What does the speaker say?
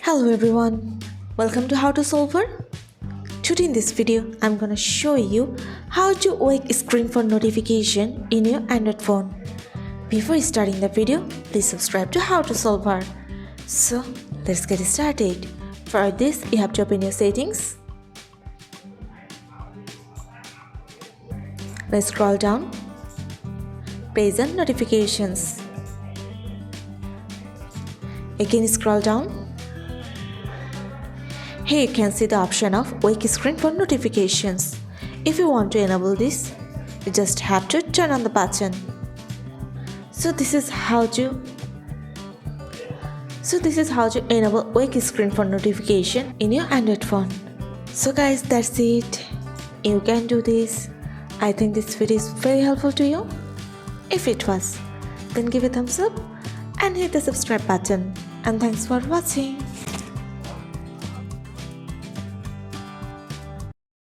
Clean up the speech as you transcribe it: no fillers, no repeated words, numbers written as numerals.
Hello everyone, welcome to How to Solver. Today in this video, I'm gonna show you how to wake screen for notification in your Android phone. Before starting the video, please subscribe to How to Solver. So let's get started. For this, you have to open your settings. Let's scroll down. Page and notifications. Again scroll down. Here you can see the option of wake screen for notifications. If you want to enable this, you just have to turn on the button. So this is how to enable wake screen for notification in your Android phone. So guys, that's it. You can do this. I think this video is very helpful to you. If it was, then give a thumbs up and hit the subscribe button. And thanks for watching.